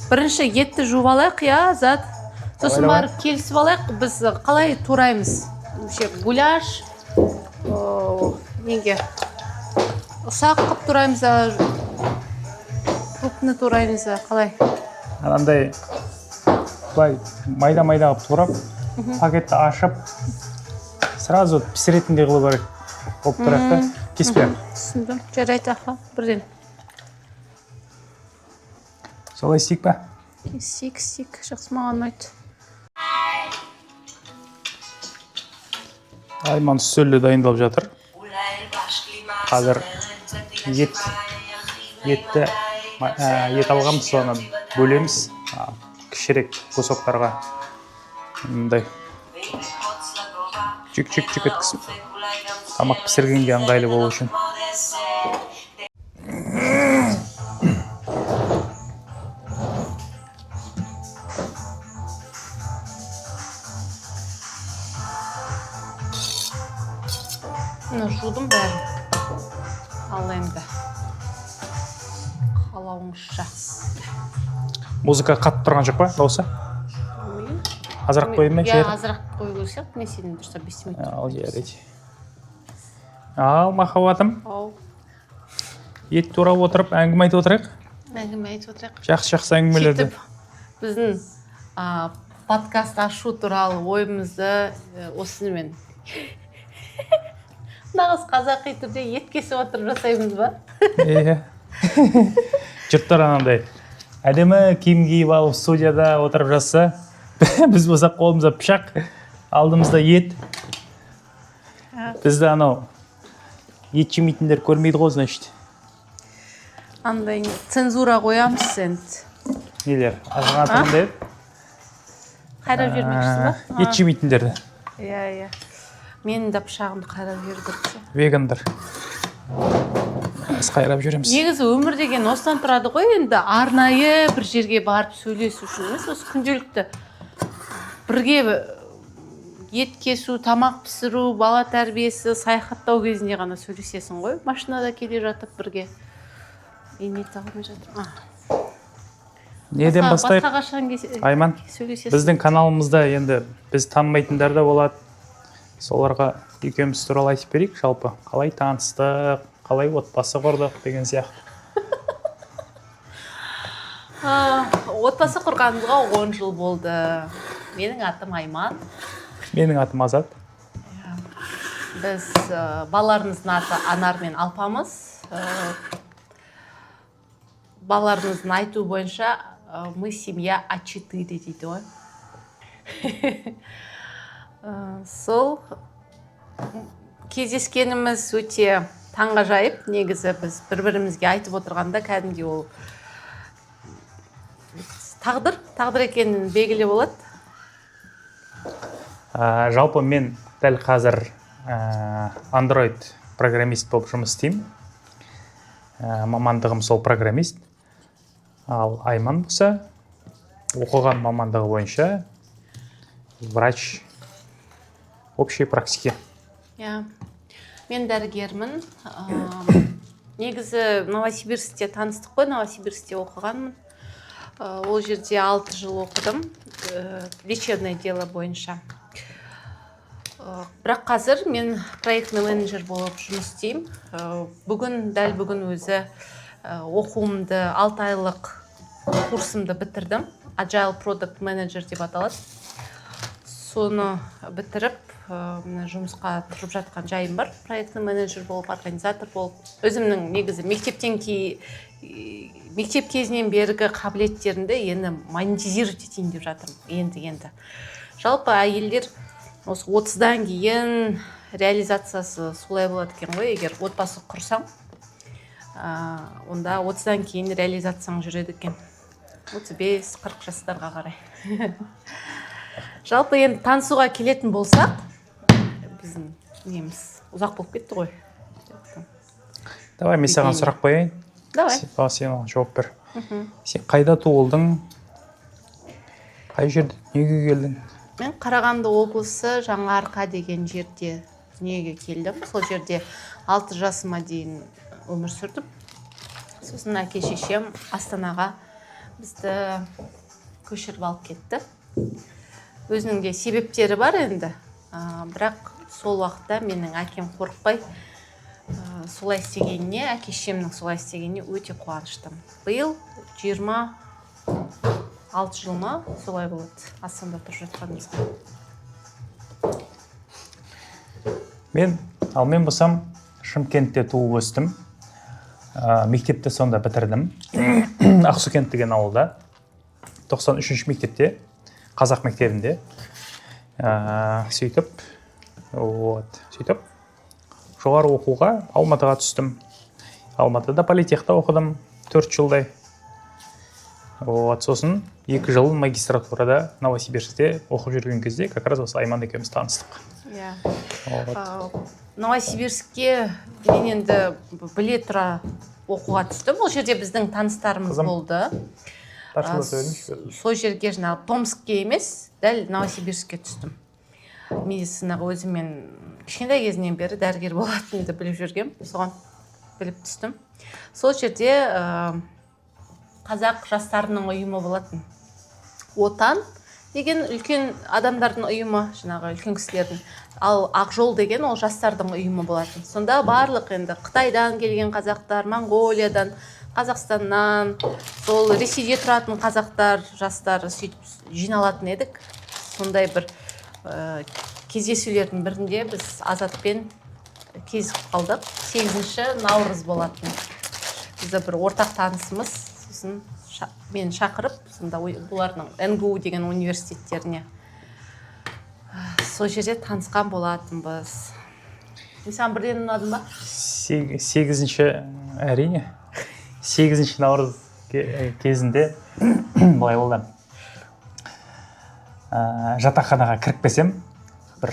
Бірінші етті жуып алайық, я, Азат. Сосын барып келісіп алайық, біз қалай тураймыз? Гуляш, неге? Ұсақ қып тураймыз, крупны тураймыз, қалай? Анандай майда-майда қып турап, пакетті ашып, сразу пісіретіндей қылу керек болып тұрады да, кеспей. Түсіндім, жарайды аха, бірден. Солай істейік па? Істейік, жақсы маған ұнайды. Айман үстелі дайындалып жатыр. Қазір ет алғанбыз, соны бөлеміз. Кішірек кусоктарға мындай жүк еткізіп тамақ пісіргенге ыңғайлы болу үшін. Жудым бәрін. Ал енді қалауыңызша. Музыка қатып тұрған жоқ па, дауысы? Азырақ қойын ба? Я азырақ қою көрсек, мен сенің дұрыстап бестемейді. Ал, жарайды. Ал, махаббатым. Ет турап отырып, әңгіме айтып отырайық. Жақсы әңгімелерді. Сөйтіп, біздің подкаст ашу туралы ойымызды осымен нағыз қазақи түрде ет кесіп отырып жасаймыз ба? Жұрттар анандай әдемі киім киіп алып студияда отырып жатса, біз болсақ қолымызда пышақ, алдымызда ет. Бізді анау ет жемейтіндер көрмейді ғой, значит. Андай цензура қоямыз енді. Нелер, азғанатырында еді? Қайрап жермекшісі ба? Ет жемейтіндерді. Иә. Менің де пышағымды қайрап жердірді. Вегандар. Біз қайрап жүреміз. Негізі өмір деген осыдан тұрады ғой, енді арнайы бір жерге барып сөйлесу үшін емес, осы күнделікті бірге ет кесу, тамақ пісіру, бала тәрбиесі, саяхаттау кезінде ғана сөйлесесің ғой. Машинада келе жатып бірге. Не тағылмай жатыр. Неден бастайық? Айман, біздің каналымызда енді біз танымайтындар да болады. Соларға екеуміз туралы айтып берейік, жалпы. Қалай таныстық, қалай отбасы құрдық деген сияқты. Отбасы құрғанымызға 10 жыл болды. Менің атым Айман. Менің атым Азат. Біз балаларымыздың аты Анар мен Алпамыз. Балаларымыздың айту бойынша мы семья А4 дейді ғой. Сол кездескеніміз өте таңғажайып. Негізі біз бір-бірімізге айтып отырғанда кәдімгі ол тағдыр екенін белгілі болады. Жалпы мен дәл қазір Android программист болып жұмыс істеймін. Мамандығым сол программист. Ал Айман болса, оқыған мамандығы бойынша врач общей практики. Мен дәрігермін. Негізі Новосибирскте таныстық қой, Новосибирскте оқығанмын. Ол жерде 6 жыл оқыдым, лечебное дело бойынша. Бірақ қазір мен проектный менеджер болып жұмыс істеймін. Дәл бүгін өзі оқуымды 6 айлық курсымды бітірдім. Agile Product Manager деп аталады. Соны бітіріп, жұмысқа тұрып жатқан жайым бар. Проектный менеджер болып, организатор болып. Өзімнің негізі мектеп кезінен бергі қабілеттерімді енді монетизировать етейін деп жатырмын. Енді. Жалпы әйелдер осы 30-дан кейін реализациясы солай болады екен ғой. Егер отбасы құрсам, онда 30-дан кейін реализацияң жүреді екен. 35-40 жастарға қарай. Жалпы енді танысуға келетін болсақ, біздің неміз ұзақ болып кетті ғой. Давай, мен саған сұрақ қояйын. Давай. Сен оған жауап бер. Сен қайда туылдың? Қай жерде дүниеге келдің? Мен Қарағанды облысы Жаңаарқа деген жерде дүниеге келдім. Сол жерде 6 жасыма дейін өмір сүрдім. Сосын әке шешем Астанаға бізді көшіріп алып кетті. Өзінің де себептері бар енді. Бірақ сол уақытта менің әкем қорықпай солай істегеніне, әке-шешемнің солай істегеніне өте қуаныштым. Биыл 26 жыл ма солай болады. Астанада тұрып жатқанымызға. Мен болсам Шымкентте туып өстім. Мектепті сонда бітірдім. Ақсукент деген ауылда. 93 мектепте, қазақ мектебінде. Сөйтіп, жоғары оқуға Алматыға түстім. Алматыда политехта оқыдым 4 жылдай. Сосын 2 жыл магистратурада Новосибирскте оқып жүрген кезде как раз осы Айман екеуміз таныстық. Новосибирскке мен енді біле тұра оқуға түстім. Ол жерде біздің таныстарымыз болды. Сол жерге жаңағы Томскке емес, дәл Новосибирскке түстім. Медицинаға өзімен кішкентай кезінен бері дәрігер болатынымды біліп жүргем. Соған біліп түстім. Сол жерде қазақ жастарының ұйымы болатын. Отан деген үлкен адамдардың ұйымы, жаңағы үлкен кісілердің. Ал Ақжол деген ол жастардың ұйымы болатын. Сонда барлық енді Қытайдан келген қазақтар, Монғолиядан, Қазақстаннан, сол Ресейде тұратын қазақтар, жастар сөйтіп жиналатын едік. Сондай бір кездесулердің бірінде біз Азатпен кезіп қалдық. 8 наурыз болатын. Бізді бір ортақ танысымыз, сосын мені шақырып, сонда бұлардың НГУ деген университеттеріне сол жерде танысқан болатынбыз. Сен бірден ұнадың ба? 8 наурыз кезінде былай болды. Жатақханаға кіріп келсем, бір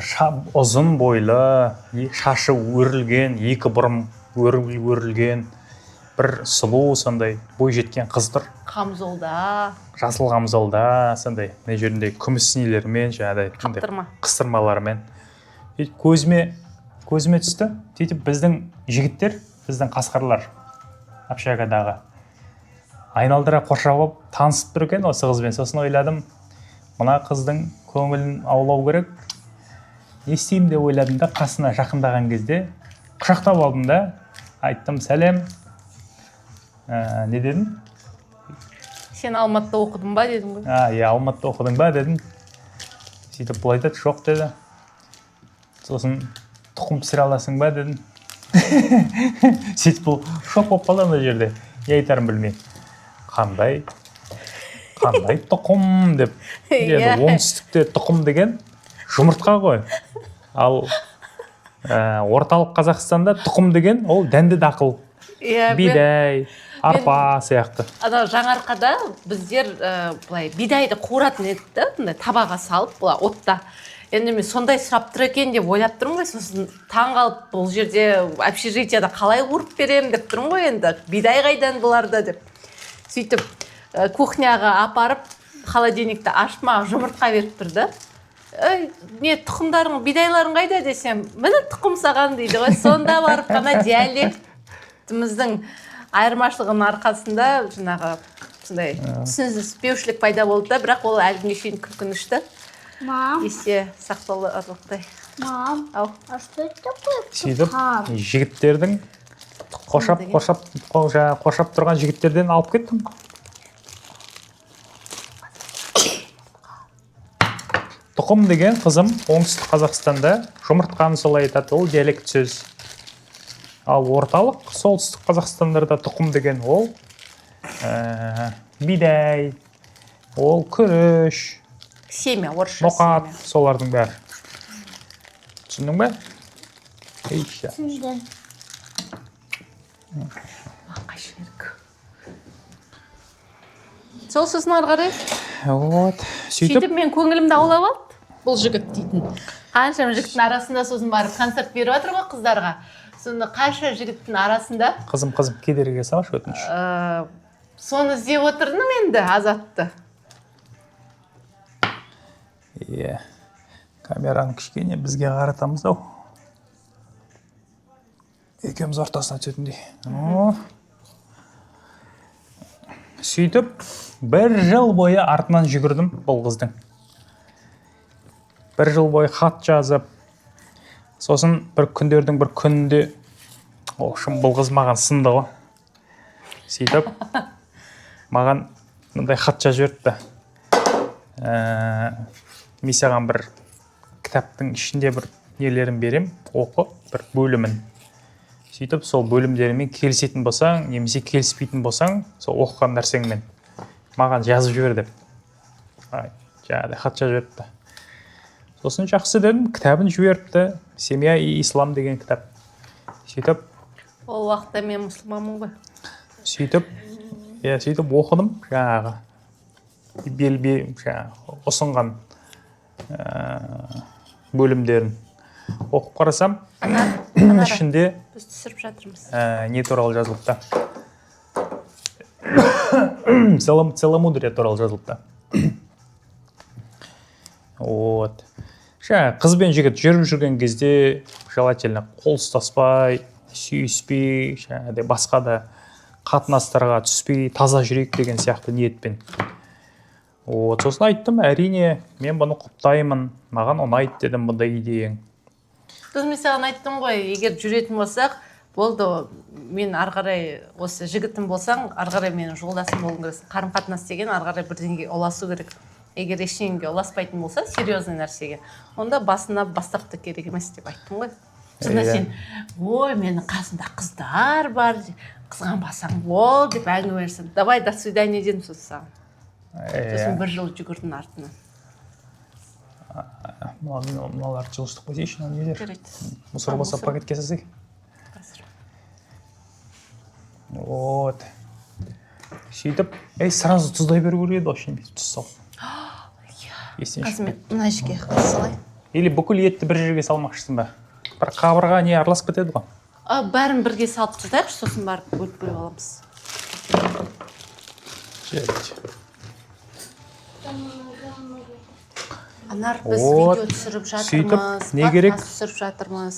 ұзын бойлы, шашы өрілген, 2 бұрым өрілген, бір сұлу сондай бой жеткен қыз тұр. Қамзолда. Жасыл қамзолда, сондай не жерінде күміс нелермен, жаңағыдай қыстырмалармен. Көзіме түсті. Сөйтіп біздің жігіттер, біздің қасқырлар общагадағы айналдыра қоршап алып танысып тұр екен осы қызбен. Сосын ойладым, мына қыздың көңілін аулау керек. Не істеймін деп ойладым да, қасына жақындаған кезде құшақтап алдым да, айттым, сәлем. Не дедім? Сен Алматыда оқыдың ба дедім ғой? Алматыда оқыдың ба дедім. Сөйтіп бұл айтады, жоқ деді. Сосын тұқым пісіре аласың ба дедім. Сөйтіп бұл шок болып қалды ана жерде. Не айтарын білмей. Қандай тұқым деп. Оңтүстікте тұқым деген жұмыртқа ғой. Ал орталық Қазақстанда тұқым деген ол дәнді дақыл. Бидай, арпа сияқты. Жаңарқада біздер бидайды қуыратын едік та, табаға салып, отта. Енді мен сондай сұрап тұр екен деп ойлап тұрмын ғой, сосын таң қалып бұл жерде общежитияда қалай қуырып берем деп тұрмын ғой енді. Бидай қайдан бұларда деп. Сөйтіп кухняға апарып, холодильникті ашып маған жұмыртқа беріп тұрды. Не тұқымдарың, бидайларың қайда десем, міне тұқым саған дейді ғой. Сонда барып қана диалектіміздің айырмашылығының арқасында жаңағы сондай түсініспеушілік пайда болды да, бірақ ол әлі күнге шейін күлкінішті. Есте сақталарлықтай. Мам, а что это такое? Сөйтіп, жігіттердің қоршап тұрған жігіттерден алып кеттім. Тұқым деген қызым оңтүстік Қазақстанда жұмыртқаны солай айтады, ол диалект сөз. Ал орталық солтүстік Қазақстандарда тұқым деген ол бидай, ол күріш, семя, орысша ноқат, солардың бәрі. Түсіндің бе? Түсіндім. Сол сосын ары қарай. Сөйтіп мен көңілімді аулап алды. Бұл жігіт дейтін. Қанша жігіттің арасында сосын барып концерт беріп жатыр ғой қыздарға. Сонда қанша жігіттің арасында. Қызым, кедергі салшы өтініш. Соны іздеп отырдым енді Азатты. Камераны кішкене бізге қаратамыз ау. Екеуміз ортасына түсетіндей. сөйтіп 1 жыл бойы артынан жүгірдім бұл қыздың. 1 жыл бойы хат жазып, сосын бір күндердің бір күнінде бұл қыз маған сынды ғой. Сөйтіп маған мындай хат жазып жіберіпті. Мен саған бір кітаптың ішінде бір нелерін берем, оқы, бір бөлімін. Сөйтіп сол бөлімдерімен келісетін болсаң, немесе келіспейтін болсаң, сол оқыған нәрсеңмен маған жазып жібер деп. Жаңағыдай хат жазып жіберіпті. Сосын жақсы дедім, кітабын жіберіпті. Семья и ислам деген кітап. Сөйтіп ол уақытта мен мұсылманмын ғой. Сөйтіп оқыдым, жаңағы ұсынған бөлімдерін оқып қарасам, ішінде біз түсіріп жатырмыз. Не туралы жазылыпты? Целомудрие туралы жазылыпты. Вот. Қыз бен жігіт жүріп жүрген кезде желательно қол ұстаспай, сүйіспей, басқа да қатынастарға түспей, таза жүрейік деген сияқты ниетпен. Сосын айттым, әрине, мен бұны құптаймын, маған ұнайды дедім бұндай идеяң. Мен саған айттым ғой, егер жүретін болсақ, болды, мен арғарай осы жігітім болсаң, арғарай менің жолдасым болуың керексің. Қарым-қатынас деген арғарай бірдеңеге ұласу керек. Егер ештеңеге ұласпайтын болса, серьезный нәрсеге, онда басына бастапты керек емес деп айттым ғой. Сонда сен, ой, менің қасымда қыздар бар, қызғанбасаң бол деп әңгімелесің. Давай, до свидания дедім сосын саған. Сосын 1 жыл жүгірдің артынан. Мыналар жылыштық қойсейшін, нелер? Мұсыр болса пакетке сазай. Вот. Сөйтіп, сразу тұздай беру керек еді, вообще тұз сал. Қазір мен мына жерге салай. Или бүкіл етті бір жерге салмақшысың ба? Бір қабырға не араласып кетеді ғой? Бәрін бірге салып тұздайық, сосын барып бөліп аламыз. Анар, біз видео түсіріп жатырмыз, подкаст түсіріп жатырмыз.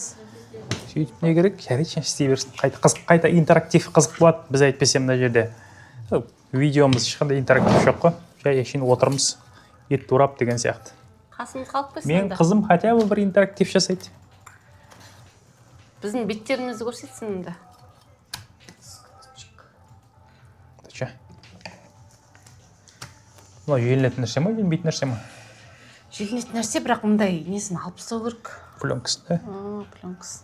Сөйтіп не керек? Жарайды, істей берсін. Қайта интерактив қызық болады, біз әйтпесе мына жерде. Видеомыз ешқандай интерактив жоқ қой. Жай әшейін отырмыз, ет турап деген сияқты. Қасымыз қалып қойсын. Мен қызым хотя бы бір интерактив жасайды. Біздің беттерімізді көрсетсін мұнда. Бұл желінетін нәрсе ма, желінбейтін нәрсе ма? Желінетін нәрсе, бірақ мұндай несін алып тастау керек. Пленкасын, да? Пленкасын.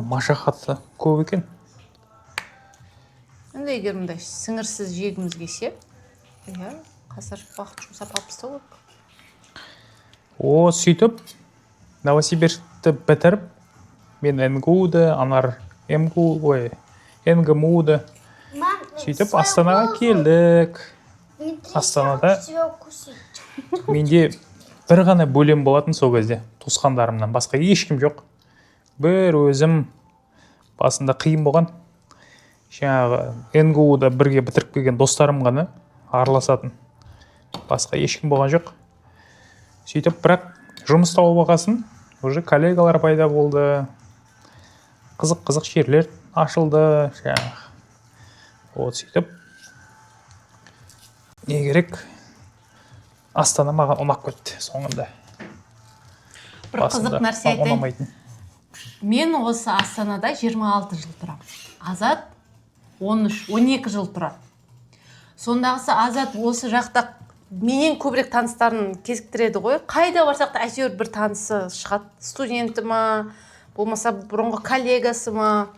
Машақаты көп екен. Енді егер мұндай сіңірсіз жегіміз келсе, қазір уақыт жұмсап алып тастау керек. Сөйтіп, Новосибирскті бітіріп, мен НГУ-ды, Анар НГМУ-ды. Сөйтіп, Астанаға келдік. Астанада менде бір ғана бөлем болатын сол кезде, туысқандарымнан. Басқа ешкім жоқ. Бір өзім басында қиын болған. Жаңағы НГУ-да бірге бітіріп келген достарым ғана араласатын. Басқа ешкім болған жоқ. Сөйтіп, бірақ жұмыс тауып алғасын, уже коллегалар пайда болды. Қызық-қызық жерлер ашылды. Сөйтіп, не керек? Астана маған ұнап кетті соңында. Бір қызық нәрсе айтайын. Мен осы Астанада 26 жыл тұрам. Азат 13-12 жыл тұрады. Сондағысы Азат осы жақта менен көбірек таныстарын кезіктіреді ғой. Қайда барсақ та әйтеуір бір танысы шығады. Студенті ма, болмаса бұрынғы коллегасы ма.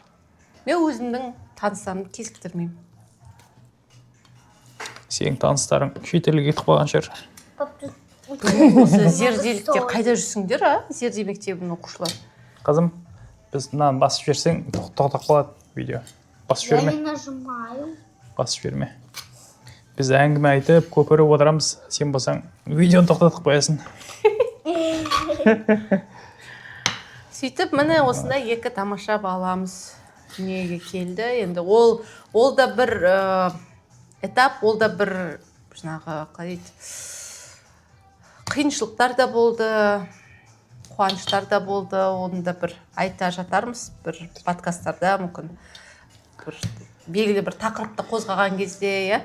Мен өзімнің таныстарымды кезіктірмеймін. Сенің таныстарың шетелге кетіп қалған шығар. Осы зерделіктер қайда жүрсіңдер, зерде мектебінің оқушылар? Қызым, біз мынаны басып жіберсең, тоқтап қалады видео. Басып жіберме. Я не нажимаю. Басып жіберме. Біз әңгіме айтып, көпіріп отырамыз. Сен болсаң, видеоны тоқтатып қоясың. Сөйтіп, міне осында 2 тамаша баламыз дүниеге келді. Енді ол да бір этап, ол да бір қиыншылықтар да болды, қуаныштар да болды. Оны да бір айта жатармыз, бір подкасттарда мүмкін. белгілі бір тақырыпты қозғаған кезде, иә.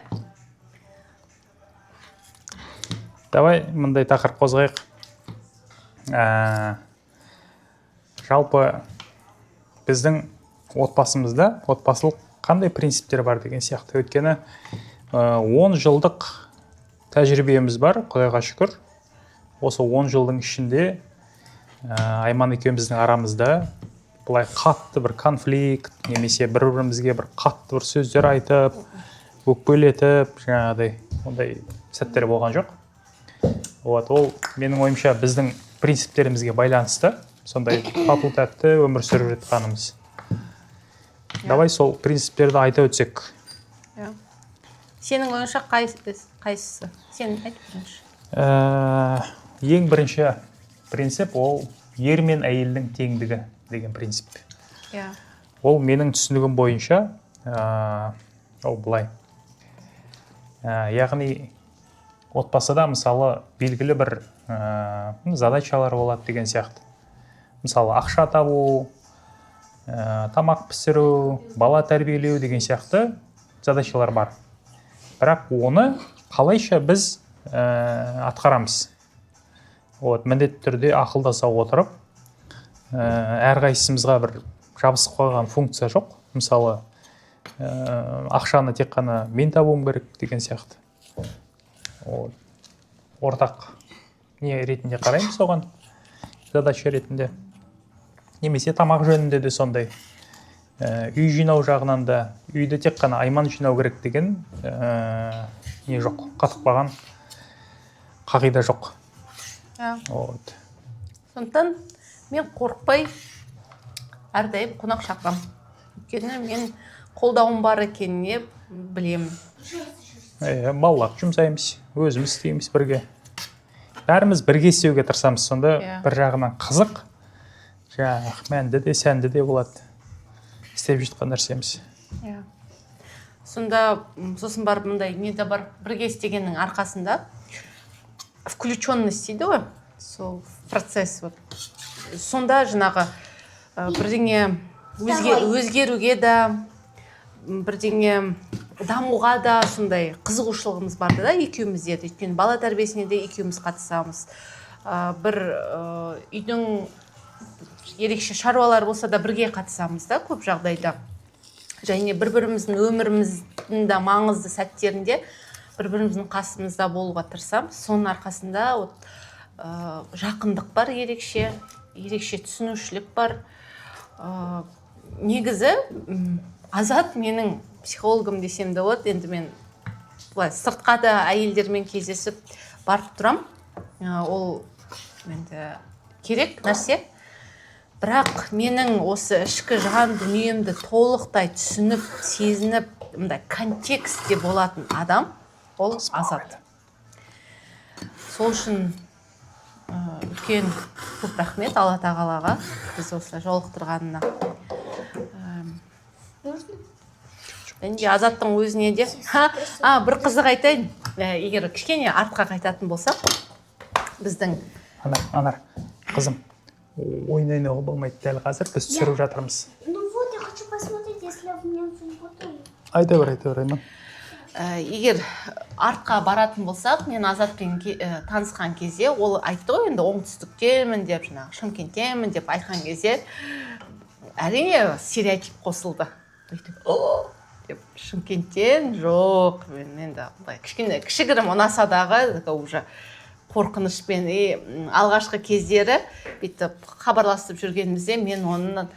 Давай мындай тақырып қозғайық. Жалпы біздің отбасымызда отбасылық қандай принциптер бар деген сияқты. Өйткені 10 жылдық тәжірибеміз бар, Құдайға шүкір. Осы 10 жылдың ішінде Айман екеуміздің арамызда бұлай қатты бір конфликт, немесе бір-бірімізге бір қатты бір сөздер айтып, өкпелетіп, жаңағыдай ондай сәттер болған жоқ. Ол менің ойымша біздің принциптерімізге байланысты, сондай тату тәтті өмір сүріп жатқанымыз. Давай сол принциптерді айта өтсек. Сенің ойыңша қайсысы? Сен айт бірінші. Ең бірінші принцип ол ер мен әйелдің теңдігі деген принцип. Ол менің түсінігім бойынша ол былай. Яғни отбасыда мысалы белгілі бір задачалар болады деген сияқты. Мысалы ақша табу, тамақ пісіру, бала тәрбиелеу деген сияқты задачалар бар. Бірақ оны қалайша біз атқарамыз. Міндетті түрде ақылдаса отырып, әрқайсымызға бір жабысып қойған функция жоқ. Мысалы, ақшаны тек қана мен табуым керек деген сияқты. Ортақ не ретінде қараймыз оған, задача ретінде. Немесе тамақ жөнінде де сондай. Үй жинау жағынан да үйді тек қана Айман жинау керек деген не жоқ, қатықпаған қағида жоқ. Сондықтан мен қорықпай әрдайым қонақ шақырам. Өйткені мен қолдауым бар екеніне білемін. Балалар жұмсаймыз, өзіміз істейміз бірге. Бәріміз бірге істеуге тырысамыз, сонда бір жағынан қызық, мәнді де, сәнді де болады. Істеп жатқан нәрсеміз. Сонда сосын барып мындай неде бар, бірге істегеннің арқасында включенность дейді ғой, сол процесс. Сонда жаңағы бірдеңе өзгеруге да, бірдеңе дамуға да сондай қызығушылығымыз барды да екеумізде. Өйткені бала тәрбиесіне де екеуміз қатысамыз. Бір үйдің ерекше шаруалар болса да бірге қатысамыз да көп жағдайда. Және бір-біріміздің өміріміздің да маңызды сәттерінде бір-біріміздің қасымызда болуға тырысамыз. Соның арқасында жақындық бар, ерекше түсінушілік бар. Негізі Азат менің психологым десем де болады. Енді мен сыртқа да әйелдермен кездесіп барып тұрам. Ол керек нәрсе. Бірақ менің осы ішкі жан дүниемді толықтай түсініп, сезініп, контекстте болатын адам ол Азат. Сол үшін үлкен көп рахмет Алла тағалаға біз осылай жолықтырғанына. Енді Азаттың өзіне де бір қызық айтайын. Егер кішкене артқа қайтатын болсақ, біздің Анар, қызым, ойнауға болмайды дәл қазір, біз түсіріп жатырмыз. Ну вот, я хочу посмотреть, если у меня фото. Айта бер, Айман. Егер артқа баратын болсақ, мен Азатпен танысқан кезде, ол айтты ғой, енді оңтүстіктемін деп, Шымкенттемін деп айтқан кезде, әрине стереотип қосылды. Деп Шымкенттен жоқ, мен енді кішігірім ұнаса дағы уже қорқынышпен алғашқы кездері бүйтіп хабарласып жүргенімізде мен оның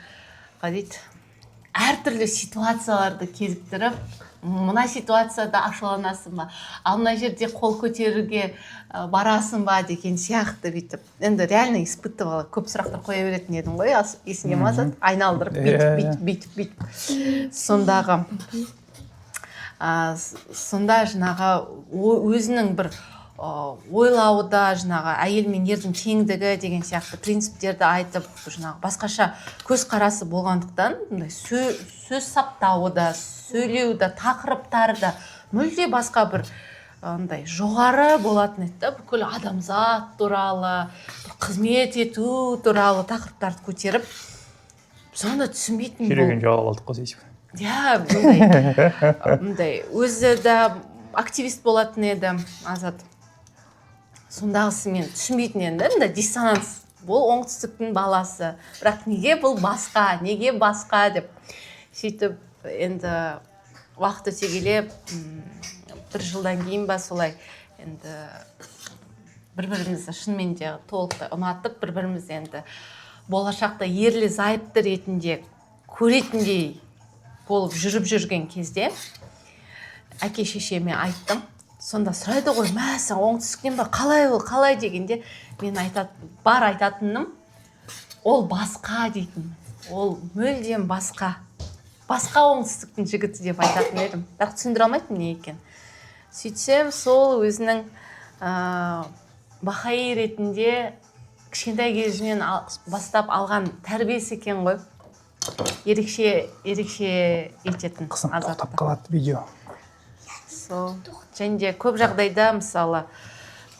әртүрлі ситуацияларды кезіктіріп, мына ситуацияда ашуланасың ба, ал мына жерде қол көтеруге барасың ба деген сияқты бүйтіп. Енді реально испытывала, көп сұрақтар қоя беретін едім ғой, есіңе ме Азат? Айналдырып бүйтіп. Сонда жаңағы өзінің бір ойлауда жаңағы әйел мен ердің теңдігі деген сияқты принциптерді айтып, жаңағы басқаша көзқарасы болғандықтан сөз саптауы да, сөйлеуі да, тақырыптары да мүлде басқа бір жоғары болатын еді. Бүкіл адамзат туралы, қызмет ету туралы тақырыптарды көтеріп, сонда түсінбейтін жүрегін жауап алдық қой дейсің. мындай өзі да активист болатын еді Азат. Сондағысы мен түсінбейтін едім, мындай диссонанс. Бұл оңтүстіктің баласы, бірақ неге бұл басқа, неге басқа деп. Сөйтіп, енді уақыт өте келе, бір жылдан кейін ба солай, енді бір-бірімізді шынымен де толықтай ұнатып, бір-бірімізді енді болашақта ерлі зайыпты ретінде көретіндей болып жүріп жүрген кезде әке шешеме айттым. Сонда сұрайды ғой, мә, сен оңтүстіктен ба, қалай ол, қалай дегенде мен айтатыным, ол басқа дейтін. Ол мүлдем басқа. Басқа оңтүстіктің жігіті деп айтатын едім. Бірақ түсіндіре алмайтын не екен. Сөйтсем, сол өзінің бахаи ретінде кішкентай кезінен бастап алған тәрбиесі екен ғой. Ерекше ететін. Қызым, тоқтап қалады видео. Және де көп жағдайда, мысалы,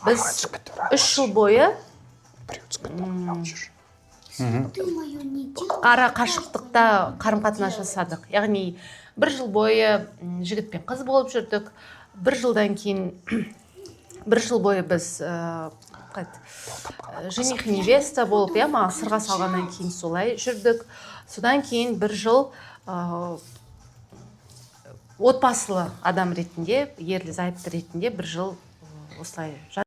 біз 3 жыл бойы ара қашықтықта қарым-қатынас жасадық. Яғни, 1 жыл бойы жігіт пен қыз болып жүрдік. 1 жылдан кейін, 1 жыл бойы біз жених невеста болып, маған сырға салғаннан кейін солай жүрдік. Содан кейін 1 жыл отбасылы адам ретінде, ерлі зайыпты ретінде 1 жыл осылай